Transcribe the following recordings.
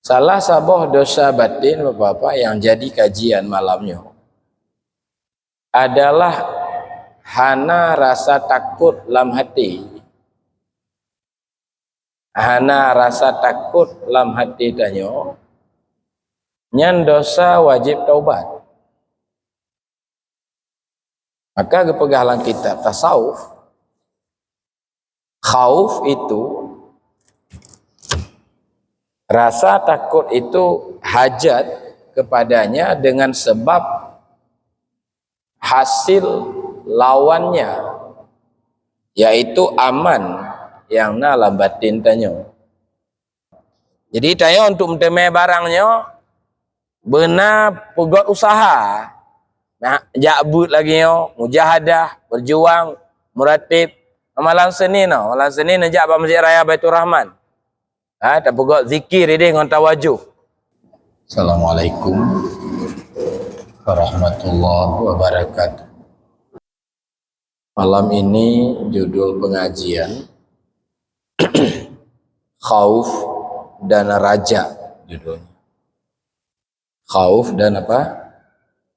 Salah sabuh dosa batin Bapak-bapak yang jadi kajian malamnya adalah hana rasa takut dalam hati. Hana rasa takut dalam hati tanyo nyan dosa wajib taubat. Maka kepegahlan kitab tasawuf, khauf itu, rasa takut itu hajat kepadanya dengan sebab hasil lawannya, yaitu aman yang dalam batin tanyo. Jadi tanyo untuk mentemai barangnya benar pegot usaha, nak jabut lagi yo, mujahadah, berjuang, muratib. Malam Senin no, malam Senin najak ba Masjid Raya Baitur Rahman. Tak pegot zikir dia dengan tawajuh. Assalamualaikum warahmatullahi wabarakatuh. Malam ini judul pengajian khauf dan raja judulnya. Khauf dan apa?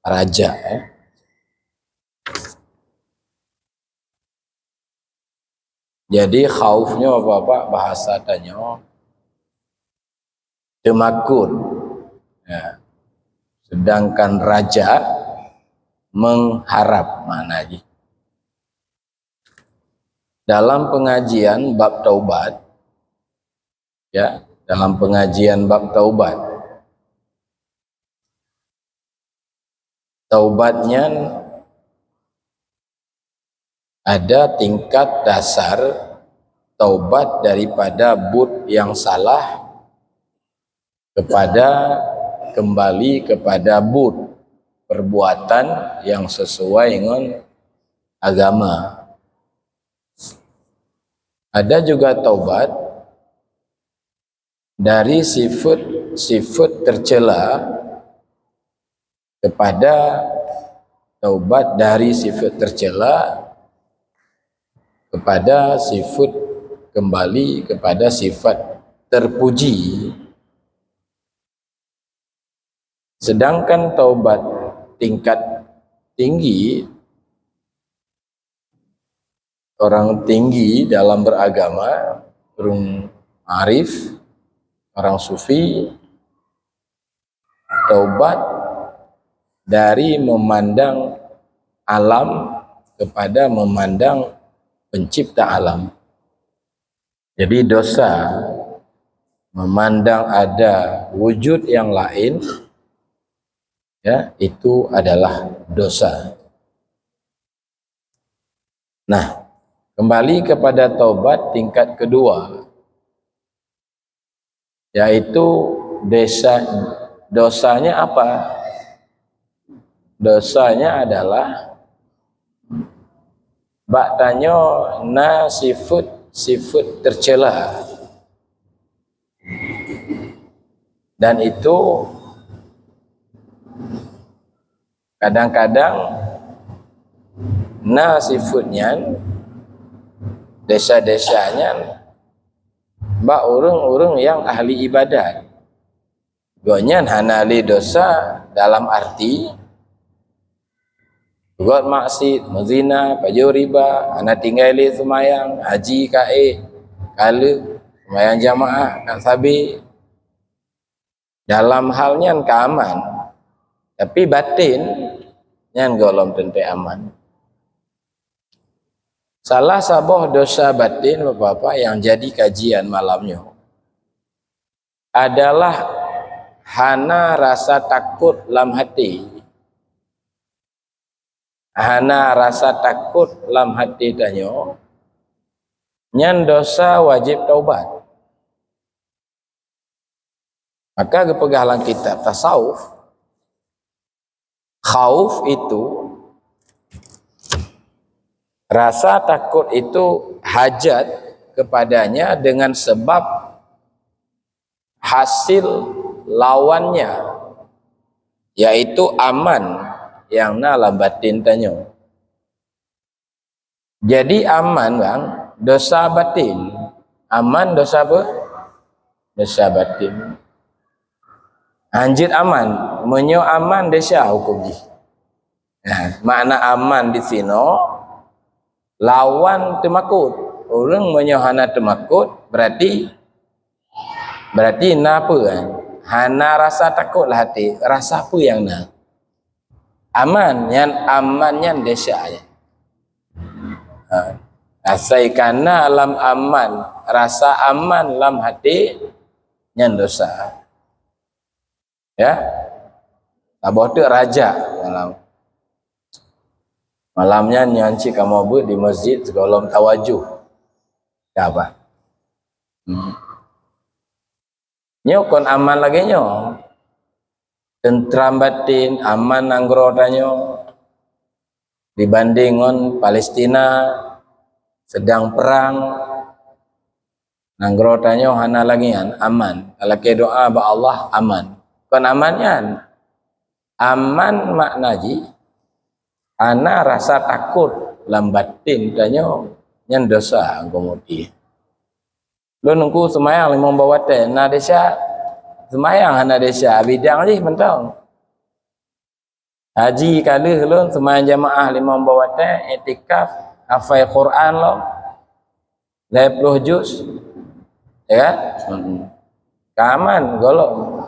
Raja. Jadi khaufnya Bapak bahasa tanya temakut. Ya. Sedangkan raja mengharap, mana lagi? Dalam pengajian bab taubat, ya, dalam pengajian bab taubat, taubatnya ada tingkat dasar taubat daripada but yang salah kepada kembali kepada but perbuatan yang sesuai dengan agama. Ada juga taubat dari sifat tercela kepada taubat dari sifat tercela kepada sifat kembali kepada sifat terpuji. Sedangkan taubat tingkat tinggi, orang tinggi dalam beragama, orang arif, orang sufi, taubat dari memandang alam kepada memandang pencipta alam. Jadi dosa memandang ada wujud yang lain, ya, itu adalah dosa. Nah, kembali kepada taubat tingkat kedua, yaitu dosanya apa? Dosanya adalah bak tanyo na sifat tercela, dan itu kadang-kadang na sifatnya desa-desanya bak urung-urung yang ahli ibadat. Gonyan hanali dosa dalam arti buat maksiat, menzina, pajau riba, anak tinggali semayang, haji kae, kala, semayang jamaah, nak sabi. Dalam halnya keaman, tapi batin yang golong tentu aman. Salah sabuh dosa batin Bapak-bapak yang jadi kajian malamnya adalah hana rasa takut dalam hati. Hana rasa takut dalam hati tanyo nyan dosa wajib taubat. Maka kepegahlan kitab tasawuf, khauf itu, rasa takut itu hajat kepadanya dengan sebab hasil lawannya, yaitu aman yang dalam batin tanyo. Jadi aman bang, dosa batin. Aman dosa apa? Dosa batin. Anjir aman, menyo aman desa hukum ji. Nah, makna aman di sini lawan temakut. Orang menyo hana temakut berarti apa kan? Hana rasa takut lah hati. Rasa apa yang nak? Aman, yang amannya desa ya. Asaikana alam aman, rasa aman dalam hati yang dosa. Ya, abah tu raja malamnya nyanci kamu buat di masjid segolong tawajuh. Ya apa? Nyo kon aman lagi nyo, tentram batin, aman anggrotanyo dibanding on Palestina sedang perang. Anggrotanyo hana lagi aman. Kalau ke doa ba Allah aman. Kon amannya aman makna ji ana rasa takut lambatin tanyo nyan dosa kemudian lu nunggu semayang limong bawate na desa semayang hana desa bidang ji mentang haji kali lu semayang jamaah limong bawate etikaf hafal Quran lo 20 juz ya kaman golong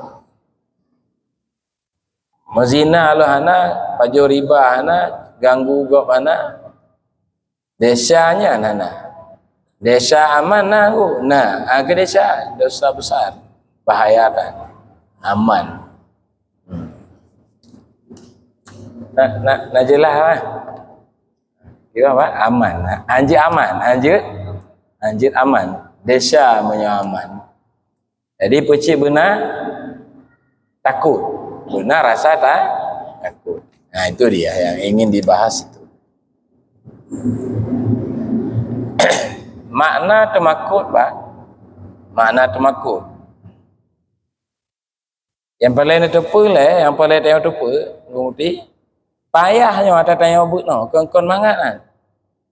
mazina lo hana pajo riba hana ganggu gop hana desanya hana desa aman nah agak desa dosa besar bahaya kan aman nak jelas lah kira apa aman anjir aman desa menyaman jadi pecik benar takut benar rasa takut. Nah itu dia yang ingin dibahas itu. Makna temakut Pak. Makna temakut. Yang paling tepu lah, yang paling tengok tepu, ngerti? Payahnya ada tanya but no, kon mangan.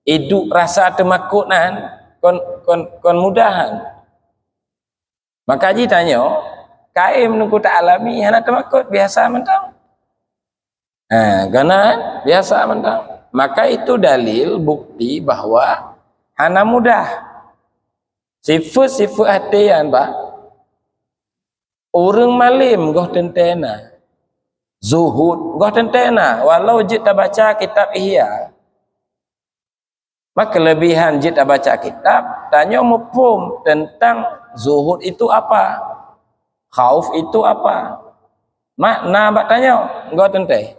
Hidup rasa temakut nan, kon mudahan. Maka ji tanya kaim nunggu tak alami hana temakut biasa mentang. Karena biasa mentang. Maka itu dalil bukti bahwa hana mudah. Sifat-sifat hatian Pak. Orang malim goh tentena. Zuhud goh tentena. Walau jit tak baca kitab Ihya. Maka kelebihan jit tak baca kitab, tanya mufhum tentang zuhud itu apa? Khauf itu apa? Makna bak tanya, enggak tentai.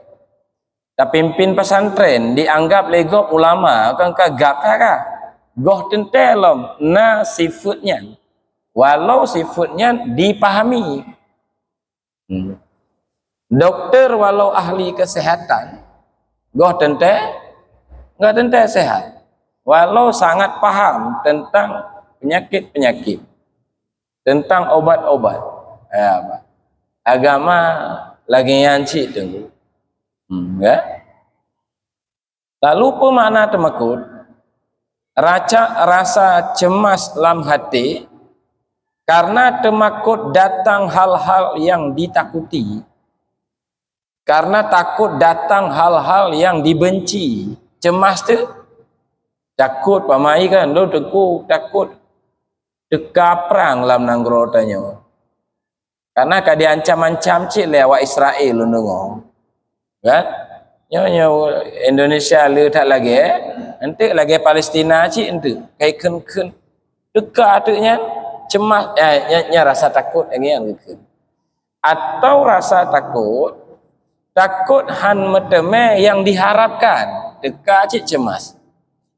Tak pimpin pesantren dianggap legok ulama, kan kagap kah? Goh tentai lom, na sifatnya. Walau sifatnya dipahami. Dokter walau ahli kesehatan, goh tentai, enggak tentai sehat. Walau sangat paham tentang penyakit-penyakit, tentang obat-obat. Ya, Pak. Agama lagi nyanci tunggu. Ya. Lalu apa makna temakut? Rasa cemas dalam hati karena temakut datang hal-hal yang ditakuti. Karena takut datang hal-hal yang dibenci. Cemas tu takut pamai kan lu takut teka perang dalam nanggro tanya. Karena kad diancam-ancam cik lewat Israel lu dengar. Kan? Nyo Indonesia le tak lagi nanti lagi Palestina cik ente kai ken teka atunya cemas nya rasa takut yang atau rasa takut han meteme yang diharapkan teka cik cemas.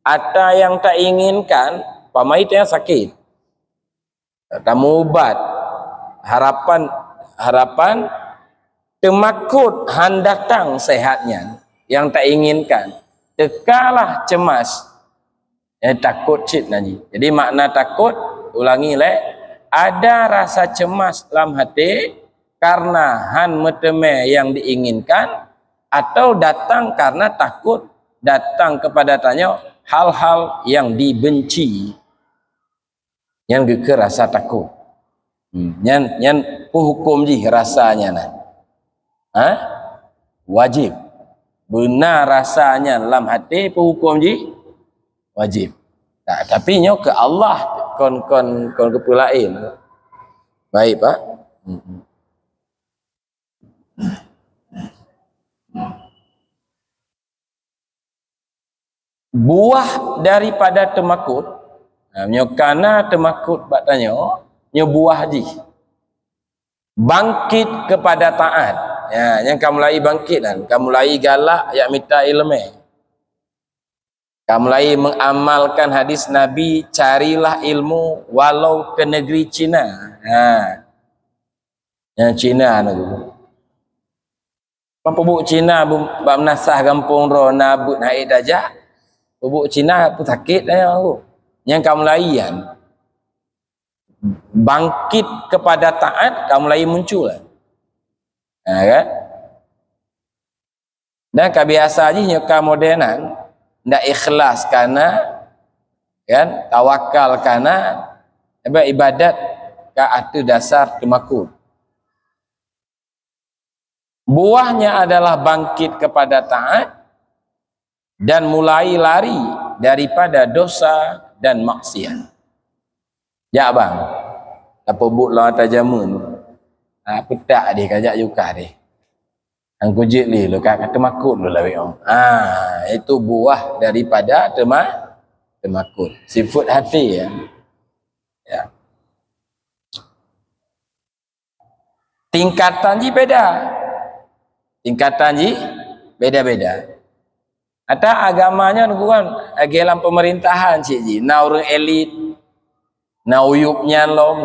Ada yang tak inginkan pamai yang sakit. Tamu ubat harapan temakut han datang sehatnya yang tak inginkan tekalah cemas takut cit nanti. Jadi makna takut ulangi ada rasa cemas dalam hati karena han meteme yang diinginkan atau datang karena takut datang kepada tanya hal-hal yang dibenci yang geke rasa takut. Yang hukum ji rasanya nah. Ha? Wajib. Benar rasanya dalam hati hukum je wajib. Tak, tapi nyo ke Allah kon ke pulain. Baik, Pak. Buah daripada temakut, nyo kana temakut bak tanyo, nyo buah haji. Bangkit kepada taat. Ya, yang kamu mulai bangkit kan, kamu mulai galak ya minta ilmu. Kamu mulai mengamalkan hadis Nabi, carilah ilmu walau ke negeri Cina. Yang Cina tu. Pembuk Cina bab nasah kampung ro nabut naik dajah. Pembuk Cina pun sakit dah aku. Yang kamu layan bangkit kepada taat, kamu mulai muncul. Kan? Dan kebiasaan je nyokah modernan ndak ikhlas karena kan tawakal karena ibadat ka atu dasar temakut. Buahnya adalah bangkit kepada taat dan mulai lari daripada dosa dan maksiat. Ya bang, apa buk lawan tajamun? Petak dia kajak juga dia. Ang kujit li lo kata makut lo lawi ong. Itu buah daripada temakut. Sifat hati ya. Ya. Tingkatan ji beda. Tingkatan ji beda-beda. Ada agamanya nukuan agelam pemerintahan cik ji. Na orang elit, na uyupnya lom.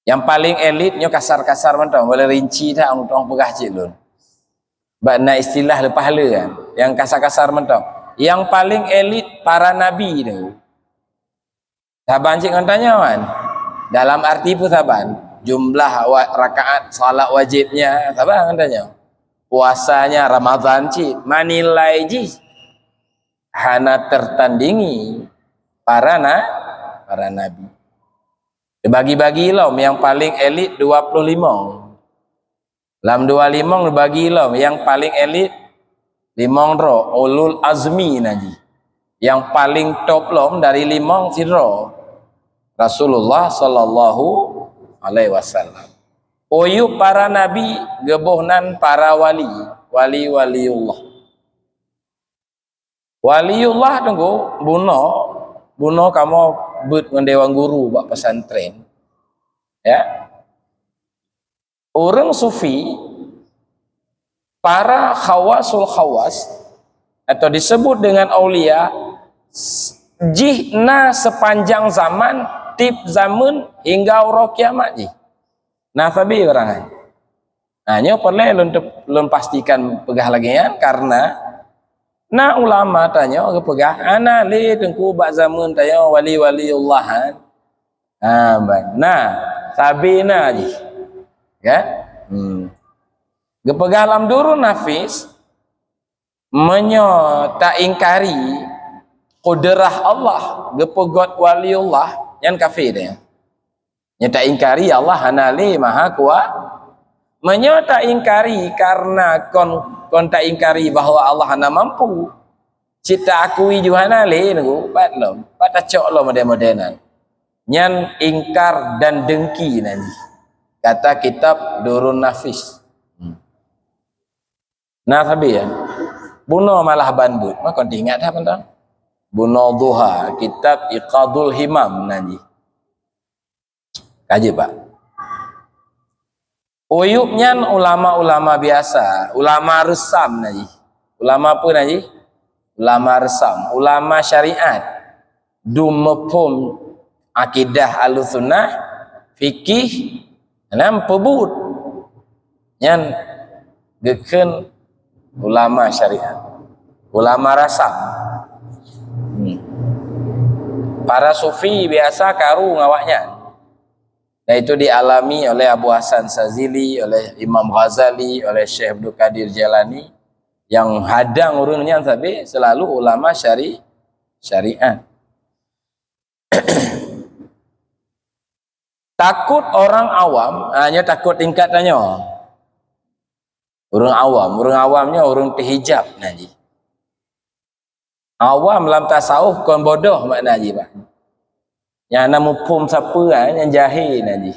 Yang paling elit nyo kasar-kasar mentang, boleh rinci dah orang pegah cik lun. Bakna istilah lepas hala kan. Yang kasar-kasar mentang. Yang paling elit para nabi tu. Saban cik tanya kan. Dalam arti pun saban, jumlah rakaat salat wajibnya saban tanya. Puasanya Ramadan cik, manilai ji. Hana tertandingi para nabi. Dibagi-bagi lom yang paling elit 25. Dalam 25 dibagi lom yang paling elit 5 ro ulul azmi naji. Yang paling top lom dari 5 siro Rasulullah sallallahu alaihi wasallam. Oyu para nabi gebohnan para waliullah. Waliullah tunggu buno kamu but dengan dewan guru buat pesantren. Ya. Orang sufi para khawasul khawas atau disebut dengan aulia jihna sepanjang zaman tip zaman hingga orang kiamat ji. Nah tapi orang nyo perlu lun pastikan pegah lagi ya karena na ulama tanya ke pegah ana li tengku bak zaman tanya waliullahan. Nah sabina ji. Ya. Gepegah alam durun nafis menyo tak ingkari kudrah Allah gepegot waliullah yang kafir ya. Nya tak ingkari Allah hanali maha kuat. Menyo tak ingkari karena kon tak ingkari bahawa Allah hana mampu. Cita akui juhana le nunggu pat lom. Pat acok lom modern-modernan. Nyan ingkar dan dengki nanti. Kata kitab Durun Nafis. Nah tapi ya. Buno malah bandut. Maka kau ingat dah pentang. Buno Duha, kitab Iqadul Himam nanti. Kaji Pak. Uyupnya ulama-ulama biasa, ulama resam naji. Ulama apa naji? Ulama resam, ulama syariat. Dumepum akidah Ahlussunnah, fikih, enam pebut. Yang geken ulama syariat. Ulama rasam. Para sufi biasa karu ngawaknya. Dan itu dialami oleh Abu Hasan Sazili, oleh Imam Ghazali, oleh Syekh Abdul Qadir Jalani. Yang hadang urunnya tapi selalu ulama syariat. Takut orang awam, hanya takut tingkat tanya. Orang awamnya orang terhijab naji. Awam dalam tasawuf kon bodoh makna naji pak. Yang nak mufhum siapa yang jahil naji.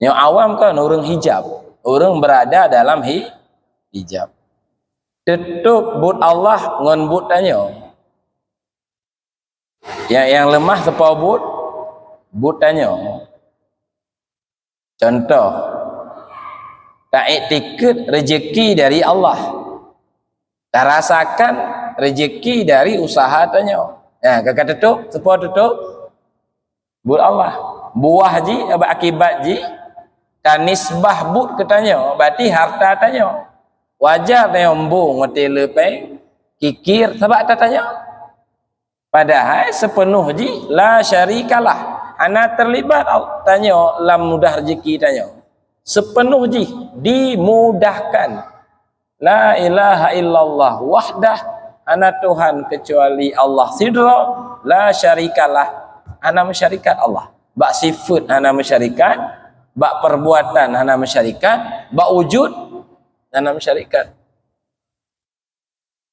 Yang awam kan orang hijab, orang berada dalam hijab. Tutup but Allah ngon but tanya. Yang lemah sepau but tanya. Contoh, tak iktikad rezeki dari Allah, tak rasakan rezeki dari usaha tanya. Kakak tutup, sepau tutup but Allah. Buah ji, akibat ji, tak nisbah but ketanya, berarti harta tanya. Wajar tanya embung, ngerti lepeng, kikir, sebab tak tanya. Padahal sepenuh ji, la syarikalah. Ana terlibat tanya lam mudah rezeki tanya. Sepenuh ji dimudahkan. La ilaha illallah wahdah, ana Tuhan kecuali Allah sidra, la syarikalah. Ana mensyarikat Allah. Bak sifat ana mensyarikat, bak perbuatan ana mensyarikat, bak wujud ana mensyarikat.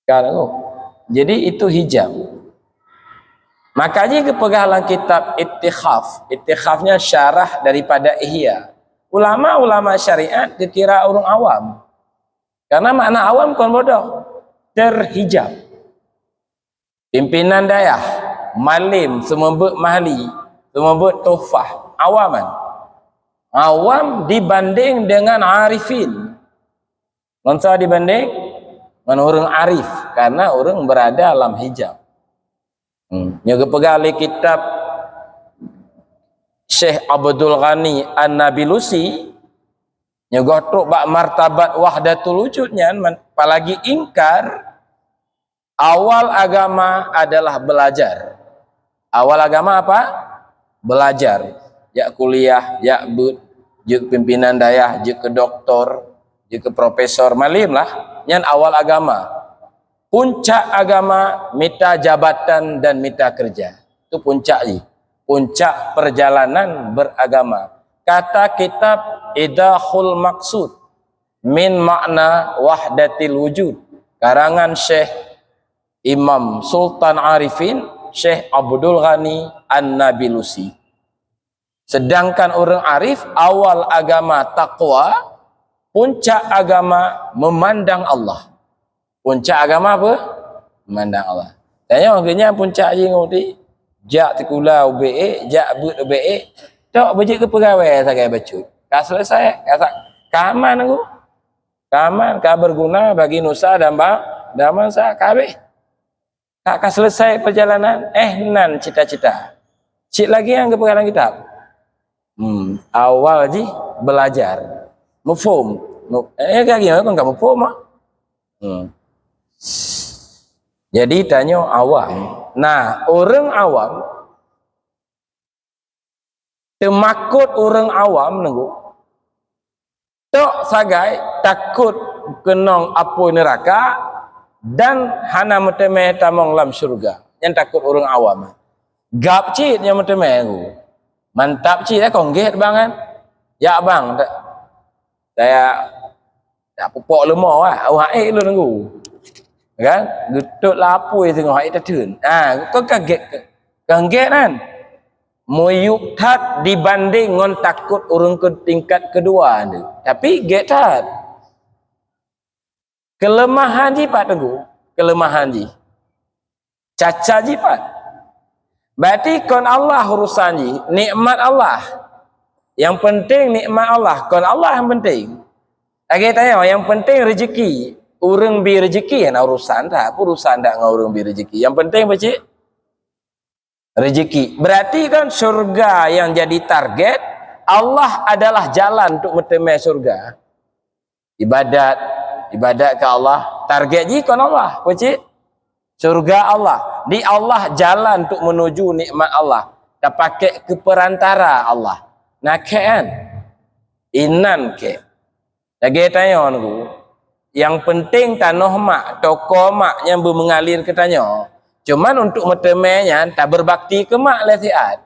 Kalau jadi itu hijab. Makanya kepegahlah kitab Ittikhaf. Ittikhafnya syarah daripada Ihya. Ulama-ulama syariat dikira orang awam. Karena makna awam kan bodoh. Terhijab. Pimpinan dayah, malim, semebut mahli, semebut tuhfah. Awaman. Awam dibanding dengan arifin. Nonsa dibanding dengan orang arif. Karena orang berada dalam hijab. Yang kepegali kitab Syekh Abdul Ghani An-Nabilusi nyegotok bak martabat wahdatul wujudnya, apalagi ingkar awal agama adalah belajar. Awal agama apa? Belajar. Ya kuliah, ya juk pimpinan dayah, juk ke doktor, juk ke profesor, malim lah. Yang awal agama. Puncak agama mita jabatan dan mita kerja. Itu puncak ni. Puncak perjalanan beragama. Kata kitab Idahul Maqsud min makna wahdatil wujud. Karangan Syekh Imam Sultan Arifin Syekh Abdul Ghani An-Nabilusi. Sedangkan orang arif awal agama takwa, puncak agama memandang Allah. Puncak agama apa? Memandang Allah. Tanya orangnya puncak je ngoti. Jak tekula UBE, jak but UBE. Tok bejik ke pegawai sagai bacut. Ka selesai, kaman aku. Kaman ka berguna bagi nusa dan bangsa kabeh. Ka selesai perjalanan, nan cita-cita. Cik lagi yang ke pengarang kitab. Awal je belajar. Mufhum. Lagi kan enggak mufhum ah. Jadi tanya awam. Nah, orang awam temakut orang awam nunggu. Tok sagai takut kenong apu neraka dan hana meteme tamong lam surga. Yang takut orang awam. Gap cit yang meteme aku. Mantap cit kongget bangan. Ya bang, saya tak pupuk lemah lah. Awak lu nunggu. Kan getut lapui tengok hak itu tun. Kau kaget kan muyuktat dibanding ngon takut urung ke tingkat kedua ni. Tapi getat kelemahan ji pak teguh, kelemahan ji caca ji pak. Berarti kon Allah urusan ji, nikmat Allah yang penting, nikmat Allah kon Allah yang penting. Lagi tanya yang penting rezeki. Urang bi rezeki yang urusan dah, urusan dah ngau urang bi rezeki. Yang penting apa cik? Rezeki. Berarti kan surga yang jadi target, Allah adalah jalan untuk mentemui surga. Ibadat ke Allah, target ji kan Allah, apa cik? Surga Allah. Di Allah jalan untuk menuju nikmat Allah. Tak pakai ke perantara Allah. Nak kan? Inan ke? Lagi tanya aku. Yang penting tanah mak, toko mak yang mengalir ke tanya. Cuman untuk metemenya tak berbakti ke mak lesiat.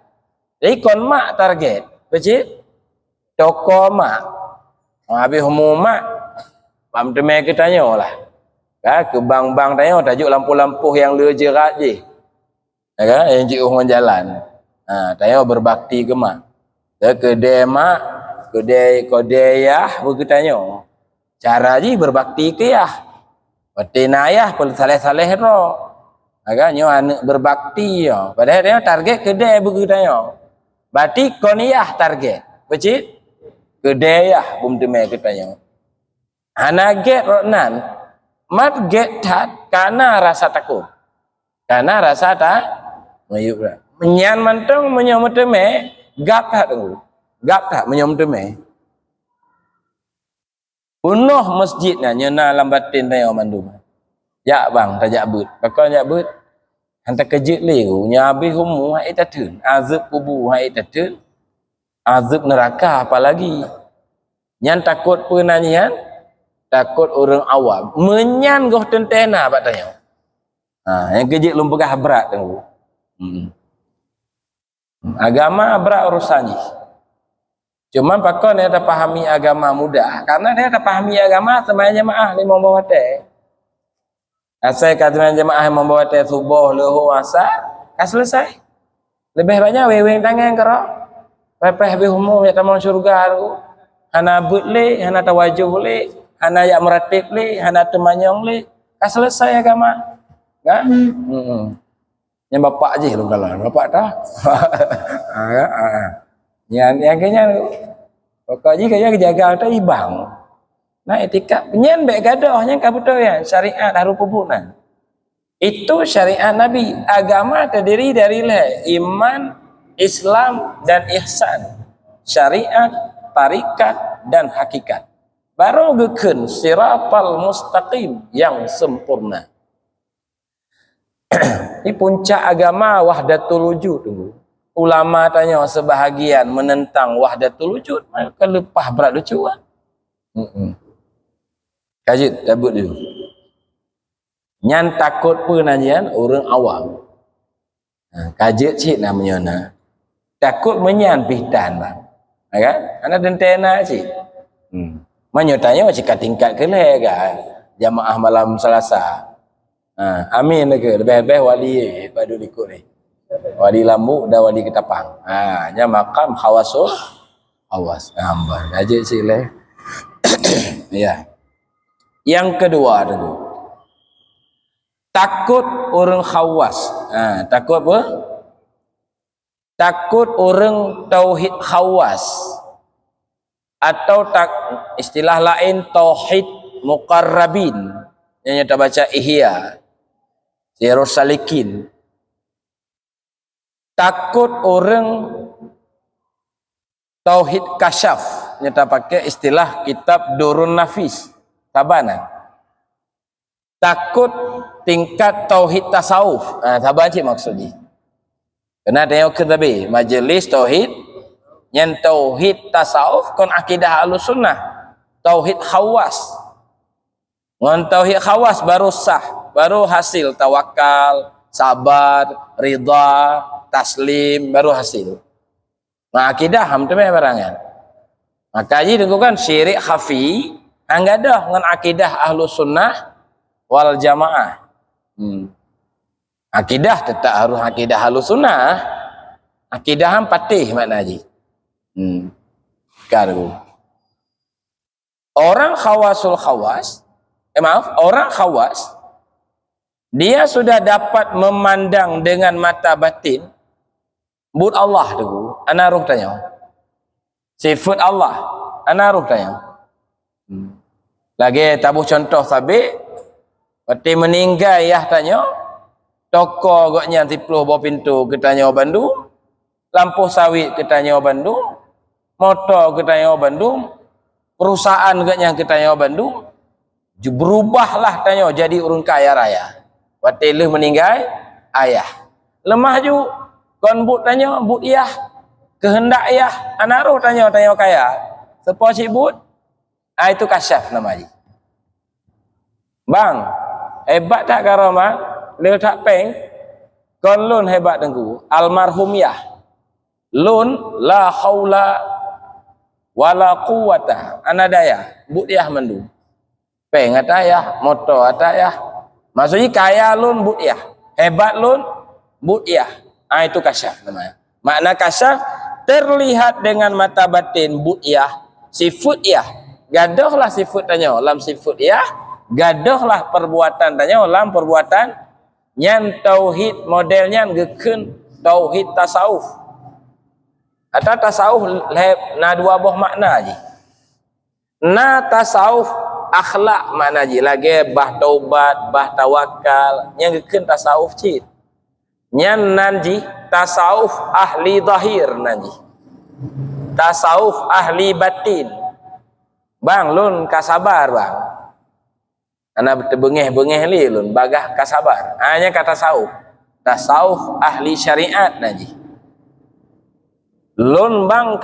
Jadi kon mak target. Becik toko mak. Habis umur mak, pam temai kita tanya lah. Ke bang-bang tanya tajuk lampu-lampu yang le jerat je. Ya kan? Yang cik orang jalan. Tanya berbakti ke mak. Ke kedai mak, kedai yah begitu tanya. Cara je berbakti ke yah. Patina ayah pun saleh-saleh ro. Agaknya anak berbakti ya. Padahal dia target kedai begitu tanya. Berarti koniyah target. Becik kedai yah bum temai katanya. Hana get ronan. Mat get tat karena rasa takut. Karena rasa tak mayuk dah. Menyan mantong menyom temai gap tak tu. Gap tak menyom temai. Penuh masjidnya nyena lambatin tanya mandum. Ya bang tajak but. Bakal jak but. Hantar kejut leu nyabi humu hai tatun. Azab kubur hai tatun. Azab neraka apalagi. Yang takut penanyian, takut orang awam. Menyan goh tentena pak tanya. Yang kejut lum pegah berat tu. Agama berat urusannya. Cuman pakon dia ada pahami agama mudah. Karena dia ada pahami agama sembahyang jemaah ni membawa teh. Asal kata jemaah membawa teh subuh, luhur, asar, kan selesai. Lebih banyak weweng tangan kerok. Pepeh habis umur ya tamu syurga tu. Hana but le, hana tawajuh le, hana yak meratib le, hana temanyong le. Kan selesai agama. Kan? Yang bapak je lu kalau. Bapak dah. Yang kenya pokok je kaya jaga tu ibang. Nah etika penyen baik gadoh yang kabuto ya syariat haru pubunan. Itu syariat Nabi. Agama terdiri dari iman, Islam dan ihsan. Syariat, tarikat dan hakikat. Baru geken siratal mustaqim yang sempurna. Ini puncak agama wahdatul wujud tunggu. Ulama tanya sebahagian menentang wahdatul wujud, maka lepah berat lucu kan. Kajit cabut dulu. Nyan takut penanyian orang awam. Kajit cik namanya na. Takut menyan pihtan bang. Kan? Anak dentena cik. Mana tanya cik tingkat ke lega jamaah malam Selasa. Amin ke lebih-lebih wali pada ikut ni. Wali Lambu dan wali Ketapang. Nya makam khawasul awas. Ambang aja sih leh. Ya. Yang kedua dulu. Takut orang khawas. Takut apa? Takut orang tauhid khawas. Atau istilah lain tauhid muqarrabin. Yang kita baca Ihya. Sirus Salikin. Takut orang tauhid kasyaf. Kita pakai istilah kitab Durun Nafis. Sabanan. Takut tingkat tauhid tasawuf. Sabar cik maksudnya. Kena tengok ke tadi. Majlis tauhid. Yang tauhid tasawuf. Kon akidah Ahlussunnah. Tauhid khawas. Ngan tauhid khawas baru sah. Baru hasil tawakal, sabar, ridha, taslim, baru hasil. Nah akidah ham tu barangan. Maka ji kan syirik khafi, enggak dah dengan akidah Ahlussunnah wal Jamaah. Akidah tetap harus akidah Ahlussunnah. Akidah ham patih makna ji. Karu. Orang khawasul khawas, orang khawas dia sudah dapat memandang dengan mata batin but Allah tu. Ana ruh tanya. Sifat Allah. Ana ruh tanya. Lagi tabuh contoh sabik. Pati meninggal yah tanya. Toko agaknya 10 bawah pintu ketanya Bandung. Lampu sawit ketanya Bandung. Motor ketanya Bandung. Perusahaan agaknya ketanya Bandung. Berubahlah tanya jadi orang kaya raya. Waktu lu meninggal ayah. Lemah ju kon but tanya but iyah. Kehendak iyah. Anak roh tanya kaya. Sepo si but. Itu kasyaf namanya. Bang, hebat tak karama? Leu tak peng. Kon lun hebat dengku. Almarhum yah. lun la haula wala quwata anadaya budiah mandu peng atayah motor atayah maksudnya kaya lun budiah hebat lun budiah itu kasyaf namanya. Makna kasyaf terlihat dengan mata batin budiah sifat ya gadohlah sifat tanya lam sifat ya gadohlah perbuatan tanya lam perbuatan nyan tauhid modelnya ngeukeun tauhid tasawuf atau tasawuf na dua buah makna aja na tasawuf akhlak makna aja lagi bah taubat bah tawakal yang ngeukeun tasawuf cit nyan nanji tasawuf ahli zahir nanji tasawuf ahli batin bang lun kasabar bang anak bengeh-bengeh li lun bagah kasabar hanya kata tasawuf ahli syariat naji lun bang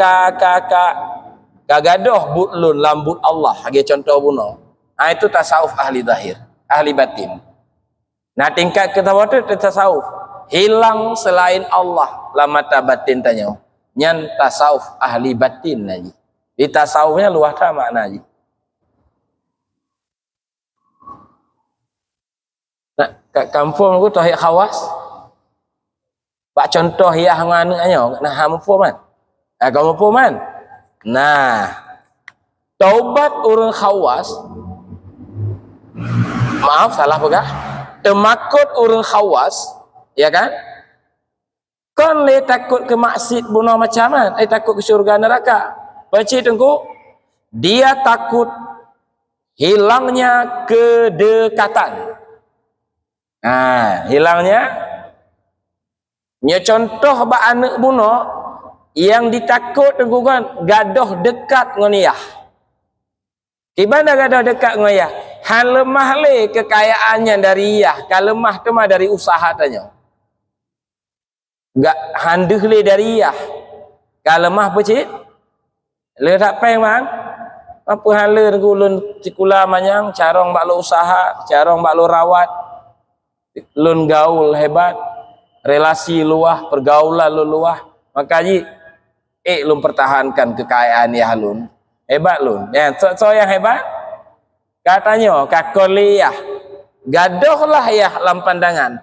kagadoh but lun lambut Allah hage contoh buno itu tasawuf ahli zahir ahli batin. Nah tingkat kita waktu tasawuf hilang selain Allah lamata batin tanya nyan tasawuf ahli batin naji di tasawufnya luah ta makna naji. Nah, kat kampung aku tauhid khawas. Pak contoh ya nganu anyo, nah hampo man. Agama apa man? Nah, taubat urang khawas. Maaf salah pegah. Temakut urang khawas, ya kan? Kon le takut ke maksiat bunuh macam mana? Takut ke syurga neraka. Baca tengku, dia takut hilangnya kedekatan. Nah, hilangnya nya contoh ba anak buno yang ditakut tenggugan gadoh dekat ngoniah. Gimana gadoh dekat ngoniah? Han lemah le kekayaannya dari iyah, ka lemah tu mah dari usaha tanya. Gak handeuh le dari iyah. Ka lemah pecit? Le tak peng bang. Apa hal le ulun cikula manyang carong bak lo usaha, carong bak lo rawat. Lun gaul hebat, relasi luah, pergaulan lu luah, makanya lun pertahankan kekayaan ya lun hebat lun ya so yang hebat katanya kakoliyah gadohlah ya lam pandangan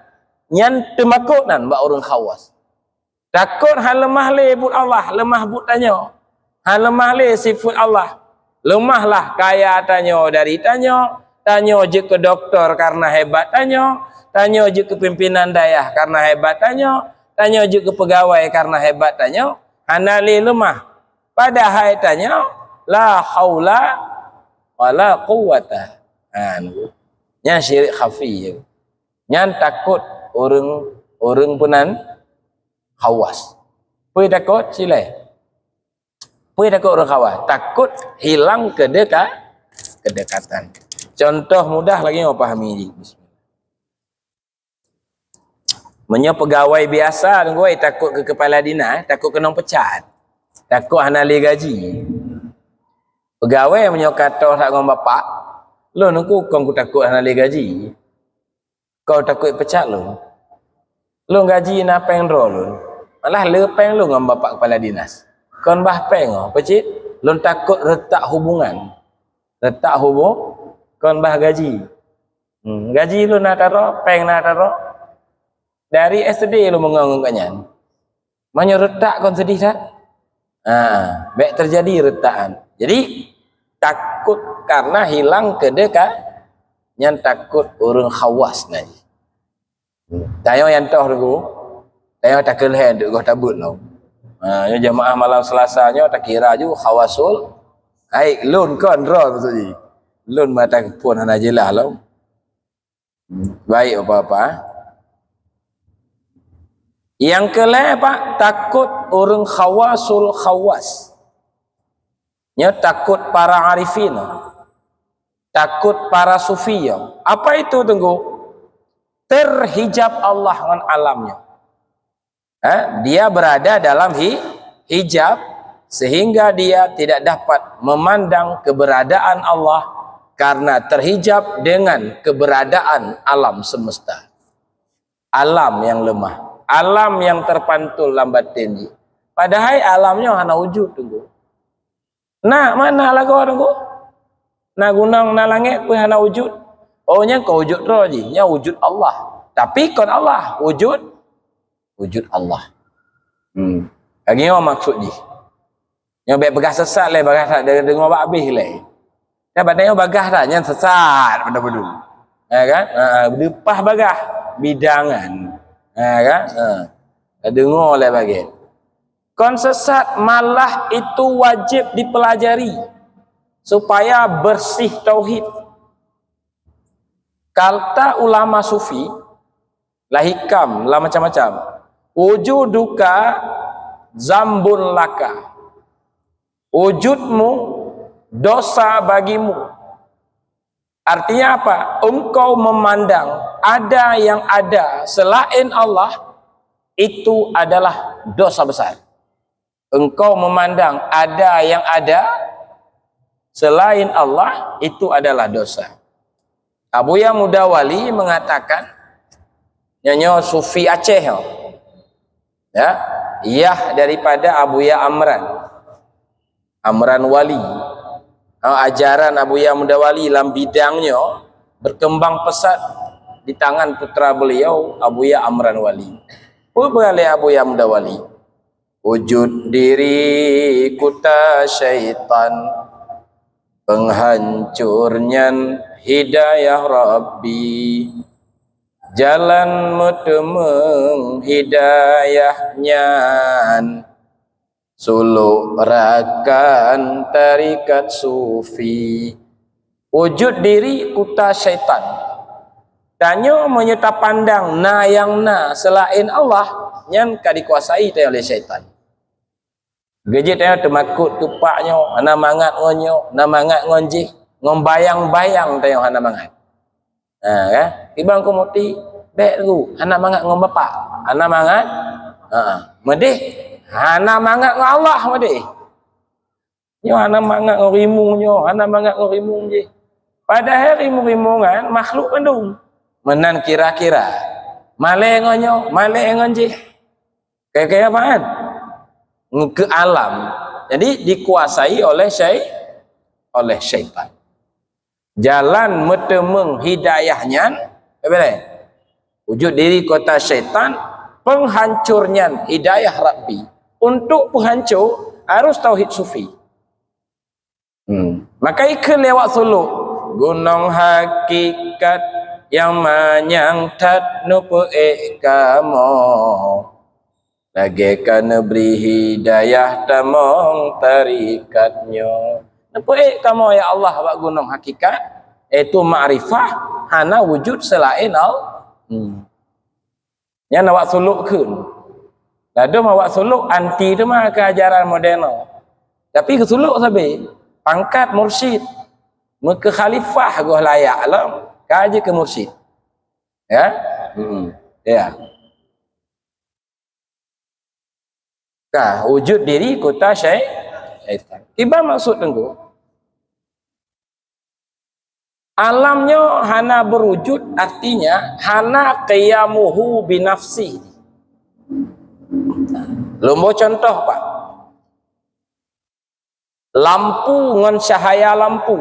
nyan temakunan mbak orang khawas takut hal lemah le but Allah lemah but tanya hal lemah le sifat Allah lemahlah kaya tanya dari tanya je ke dokter karena hebat tanya je ke pimpinan dayah karena hebat tanya je ke pegawai karena hebat hanali lemah padahal tanya la haula wala quwata nya syirik khafi nyan takut orang punan khawas pui takut silai pui takut orang khawas takut hilang kedekatan contoh mudah lagi mau pahami ini menyo pegawai biasa gue takut ke kepala dinas takut kena pecat takut hanali gaji pegawai menyo kata tak ngom bapak lo nungku kau takut hanali gaji kau takut pecat lo gaji na peng ro lo malah le peng lo ngom bapak kepala dinas kon bah peng pecit lo takut retak hubungan kon bah gaji gaji lo na taro peng na taro dari SD lu menganggungkannya banyak retak kon sedih tak baik terjadi retakan jadi takut karena hilang yang takut orang khawas nanti tayo yang toh dulu tayo tak keleh duk tabut lo jemaah malam selasanya tak kira juga khawasul ai lun kon ro maksudnya lun mata pun hana jelah lo baik apa-apa. Yang kelima Pak, takut orang khawasul khawas. Nya takut para arifin. Takut para sufi. Apa itu tunggu? Terhijab Allah dengan alamnya. Dia berada dalam hijab sehingga dia tidak dapat memandang keberadaan Allah karena terhijab dengan keberadaan alam semesta. Alam yang lemah. Alam yang terpantul lambat tinggi Padahal alamnya hana wujud tunggu. Nah, mana lagu tunggu? Nah gunung na langit pun hana wujud. Oh nya kau wujud roh je, nya wujud Allah. Tapi kon Allah wujud Allah. Lagi apa maksud je? Nya baik begah sesat le, begah tak dengar habis le. Dah badanya bagah dah, nya sesat betul-betul. Ya kan? Berlepah bagah bidangan. Ya kan? Dengar le bagi. Kon sesat malah itu wajib dipelajari supaya bersih tauhid. Kata ulama sufi lah hikam lah macam-macam. Wujuduka zambun laka. Wujudmu dosa bagimu. Artinya apa? Engkau memandang ada yang ada selain Allah, itu adalah dosa besar. Engkau memandang ada yang ada selain Allah, itu adalah dosa. Abuya Mudawali mengatakan, nyanyo Sufi Aceh, ya, iyah daripada Abuya Amran Wali. Ajaran Abuya Mudawali dalam bidangnya berkembang pesat di tangan putra beliau Abuya Amran Wali. Beralih Abuya Mudawali, wujud diri kuta syaitan, penghancurnya hidayah Rabbi, jalan mutemeng hidayahnya, suluk rakan tarikat sufi. Wujud diri kuta syaitan, danyo menyerta pandang na yang na selain Allah nyan kadikuasai oleh syaitan. Gejit dia temakut tupaknya, ana mangat ngonyo, na mangat ngonji, ngombayang-bayang tayong ana mangat. Kan? Ibang kumuti, bek tu, ana mangat ngom bapak, ana mangat, medih, ana mangat ngom Allah medih. Nyo ana mangat ngorimu nyo, ana mangat ngorimu je. Padahal rimu-rimungan makhluk pendung. Menan kira-kira, male ngonyo, male ngonji. Kayak apaan? Ke alam, jadi dikuasai oleh syaitan. Jalan metemeng hidayahnya, wujud diri kota syaitan, penghancurnya hidayah Rabbi. Untuk penghancur harus tauhid sufi. Maka ikut lewat suluk gunung hakikat yang menyangtat nupu kamu. Lagi kana beri hidayah tamong tarikatnya. Napa kamu ya Allah wak gunung hakikat? Itu ma'rifah hana wujud selain Allah. Yang nak wak suluk kun. Lalu wak suluk anti tu mah keajaran moderno. Tapi ke suluk sabe pangkat mursyid. Muka khalifah goh layak alam. Kaji ke mursyid. Ya? Ya. Wujud diri kota syaitan. Tiba maksud tengku. Alamnya hana berwujud, artinya hana qiyamuhu binafsi. Lombo contoh Pak. Lampu ngon cahaya lampu.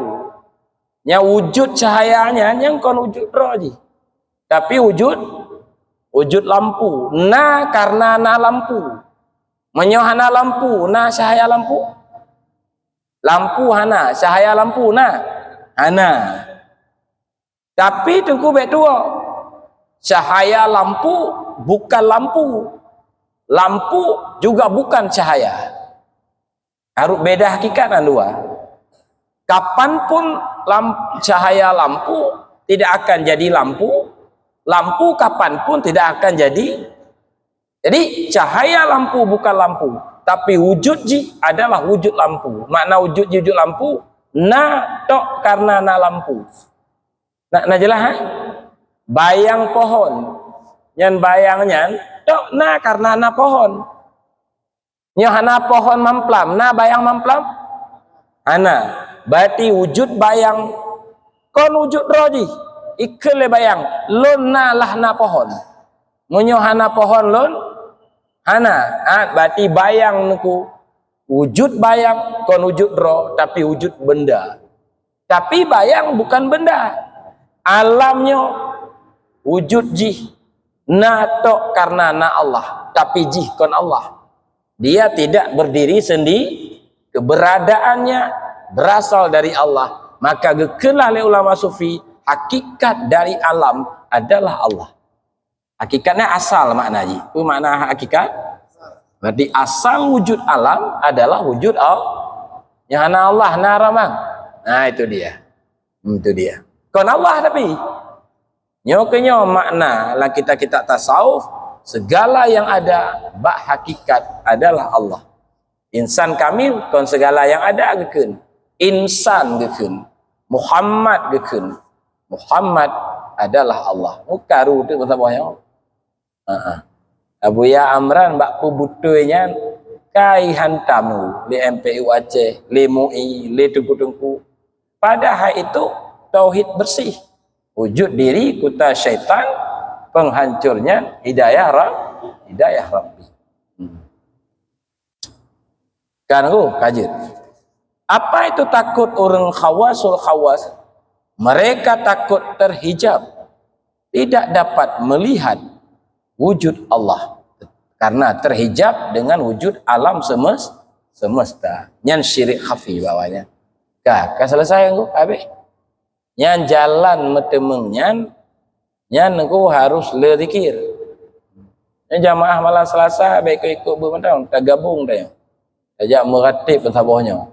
Nya wujud cahayanya yang kon wujud roh ji. Tapi wujud lampu. Na karena na lampu. Menyohana lampu, na cahaya lampu. Lampu hana, cahaya lampu na hana. Tapi tengku bet dua. Cahaya lampu bukan lampu. Lampu juga bukan cahaya. Harus beda hakikat dua. Kapanpun cahaya lampu tidak akan jadi lampu. Lampu kapanpun tidak akan jadi. Jadi cahaya lampu bukan lampu, tapi wujud ji adalah wujud lampu. Makna wujud lampu, na tok karena na lampu. Nak jelas ha? Bayang pohon, nyan bayangnya tok na karena na pohon. Nyohana pohon mamplam, na bayang mamplam, ana. Berarti wujud bayang, kon wujud roji, ikele bayang, lon na lah na pohon. Menyohana pohon lon. Berarti bayang nuku wujud bayang kon wujud ro tapi wujud benda. Tapi bayang bukan benda. Alamnya wujud jih. Tok karena na Allah, tapi jih kon Allah. Dia tidak berdiri sendiri, keberadaannya berasal dari Allah. Maka gekelah oleh ulama sufi, hakikat dari alam adalah Allah. Hakikatnya asal maknanya. Itu makna hakikat. Berarti asal wujud alam adalah wujud Allah. Yang Allah naramang. Nah itu dia. Itu dia. Kon Allah tapi nyokenya makna lah kita tasawuf, segala yang ada bak hakikat adalah Allah. Insan kamil kon segala yang ada geken. Insan geken. Muhammad geken. Muhammad adalah Allah. Mukaru tu kata bohong. Abu Ya Amran bak pubutunya kai hantamu di MPU Aceh, li MUI, li tengku-tengku. Padahal itu tauhid bersih. Wujud diri kuta syaitan, penghancurnya hidayah Rabbi. Kan kajir. Apa itu takut orang khawasul khawas? Mereka takut terhijab, tidak dapat melihat wujud Allah karena terhijab dengan wujud alam semesta. Nyan syirik khafi bawahnya. Kan selesai engko habis. Nyan jalan metemengnya, nyan engko harus le zikir. Nyan jamaah malam Selasa baik ikut bermandang tak gabung dah. Ajak meratib sabahnya.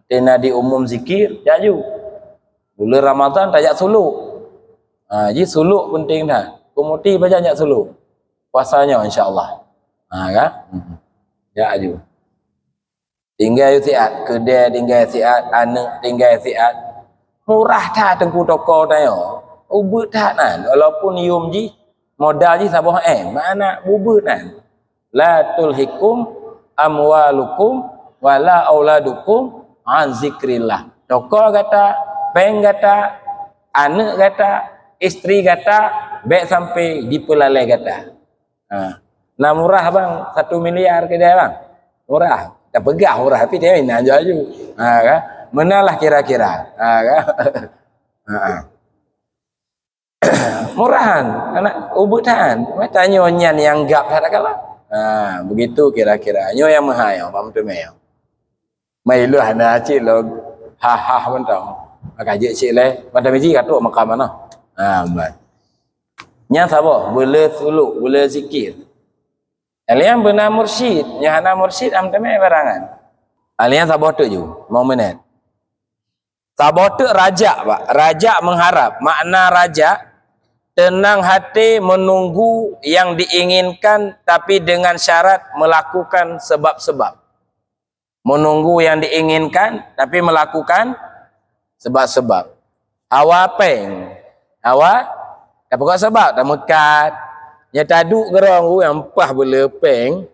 Tina di umum zikir jaju. Bulan Ramadan tajak suluk. Jadi suluk penting dah. Kemudian baca ajak suluk. Puasanya insya-Allah. Kan? Ya aju. Tinggal siat, kedai tinggal siat, anak tinggal siat. Murah dah tengku toko tayo. Ubut dah nan. Walaupun yum ji modal ji sabah mana ubut nan. La tulhikum amwalukum wala auladukum an zikrillah. Toko kata, bank kata, anak kata, isteri kata, baik sampai dipelalai kata. Nah murah bang, 1 miliar ke dia bang, murah, tak pegah murah, tapi dia nak jual. Kan? Menalah kira-kira, kan? Murahan, anak ubutan, tanya nyan yang gap tak kalah. Begitu kira-kira, nyo yang mahal, pam tu meo. Mai lu hana cik lo, ha mentang, maka je cik le, pada meji katuk makam mana? Baik. Nya sabo boleh suluk boleh zikir alian benar mursyid nya hana mursyid am teme barangan alian sabo tu ju mau menit sabo tu raja pak raja mengharap makna raja tenang hati menunggu yang diinginkan tapi dengan syarat melakukan sebab-sebab menunggu yang diinginkan tapi melakukan sebab-sebab hawa peng hawa tak pokok sebab tak mekat. Nya taduk gerong yang pah belepeng.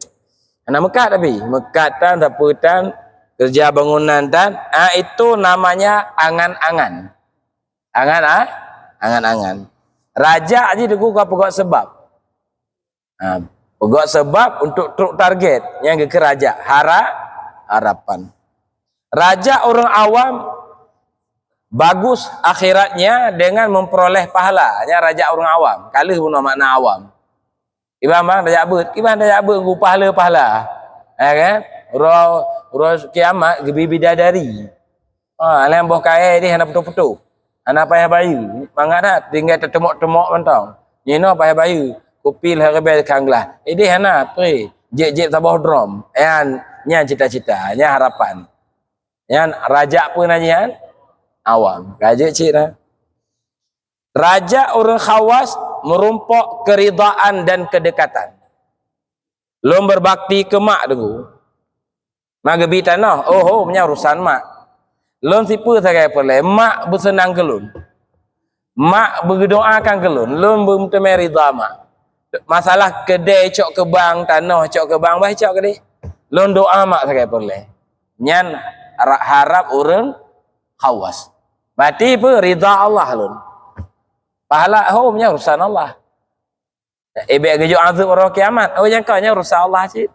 Ana mekat tapi mekat tan taputan kerja bangunan tan. Itu namanya angan-angan. Angan-angan. Raja aja deku ka pokok sebab. Pokok sebab untuk truk target yang ke raja harapan. Raja orang awam bagus akhiratnya dengan memperoleh pahala. Nya raja orang awam. Kali guna makna awam. Ibang bang raja bet, ibang raja bet ngu pahala. Kan? Ro kiamat gebi bidadari. Alam boh kaya dia hana putu-putu. Hana payah bayu. Mangat tinggal tertemok-temok mentang. Nyino payah bayu. Kupil harbe kanglah. Dia hana pre. Jek tabah drum. Nya cita-cita, nya harapan. Nya raja pun aja awam. Raja cik dah. Raja orang khawas merumpok keridaan dan kedekatan. Lom berbakti ke mak dulu. Mak gebi tanah. Punya urusan mak. Lom sipu saya perle. Mak bersenang kelun. Mak berdoakan kelun. Lom bertemu rida mak. Masalah kedai cok ke bank, tanah cok ke bank, baik cok ke dia. Lom doa mak saya perle. Nyan harap orang khawas. Berarti apa? Rida Allah lun. Pahala punya urusan Allah. Ebek gejuk azab orang kiamat. Oh jangkanya rusak Allah cik.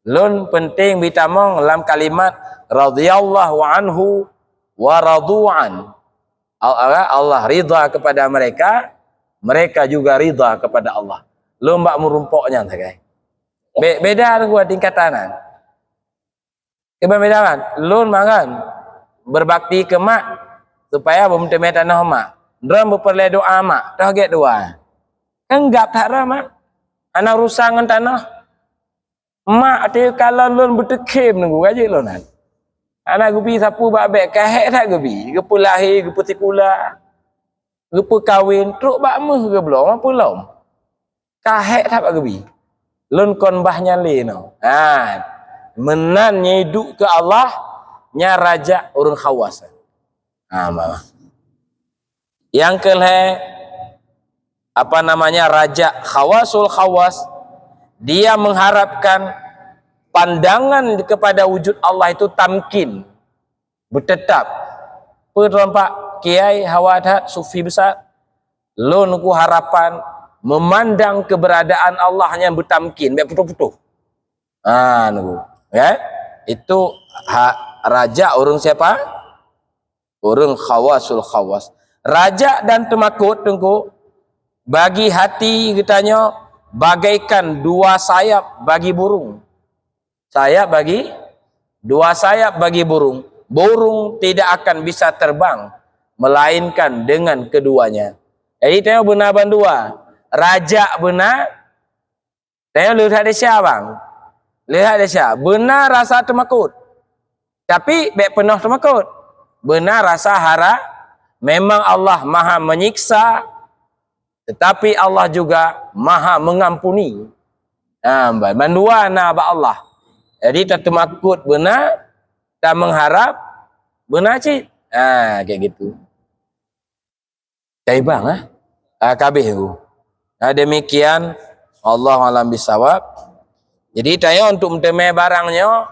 Lun penting bitamong dalam kalimat radhiyallahu anhu wa radu'an. Allah ridha kepada mereka, mereka juga ridha kepada Allah. Lun bak merumpoknya sagai. Beda dengan tingkatanan. Kebedaan. Lun makan berbakti ke mak supaya bermutame tanah mak. Drum berperle doa mak, target doa. Enggak tak ramah. Anak rusangan tanah. Mak dia kalau lun bertekim nunggu gaji lunan. Anak gubi sapu babek kahek tak gubi. Gepu lahir, gepu tikula. Gepu kahwin, truk bak meh ke belum, apa belum? Kahek tak gubi. Lun kon bahnya le no. Ha. Menan nyiduk ke Allah nya raja urang khawas. Ha, mama. Yang kelih apa namanya raja khawasul khawas, dia mengharapkan pandangan kepada wujud Allah itu tamkin, bertetap. Pertampak kiai hawadat sufi besar, lo nuku harapan memandang keberadaan Allah yang bertamkin, biar putuh-putuh. Ah, nuku, ya? Itu raja orang siapa? Orang khawasul khawas. Raja dan temakut tengku bagi hati katanya bagaikan dua sayap bagi burung. Sayap bagi dua sayap bagi burung. Burung tidak akan bisa terbang melainkan dengan keduanya. Jadi tengok benar bandua. Raja benar. Tengok lihat dia siapa bang? Lihat dia siapa? Benar rasa temakut. Tapi baik penuh temakut. Benar rasa harap. Memang Allah maha menyiksa. Tetapi Allah juga maha mengampuni. Bandua na ba Allah. Jadi tak temakut benar, tak mengharap benar cik. Kayak gitu. Kayak bang kabeh tu. Demikian Allah alam bisawab. Jadi tanya untuk mentemai barangnya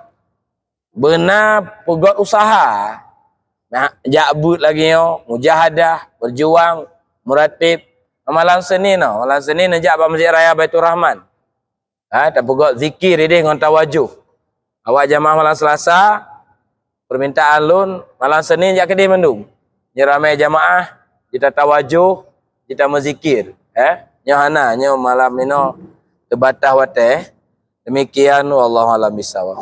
benar pegot usaha. Nah, jabut lagi yo, mujahadah, berjuang, muratib. Malam Senin no, malam Senin najak ba Masjid Raya Baitur Rahman. Tak pegot zikir dia dengan tawajuh. Awak jamaah malam Selasa permintaan lun malam Senin jak kedai mendung. Nyeramai jamaah kita tawajuh, kita menzikir, nyohana nyo malam nino tebatah wate. Demikian wallahu alam bisawab.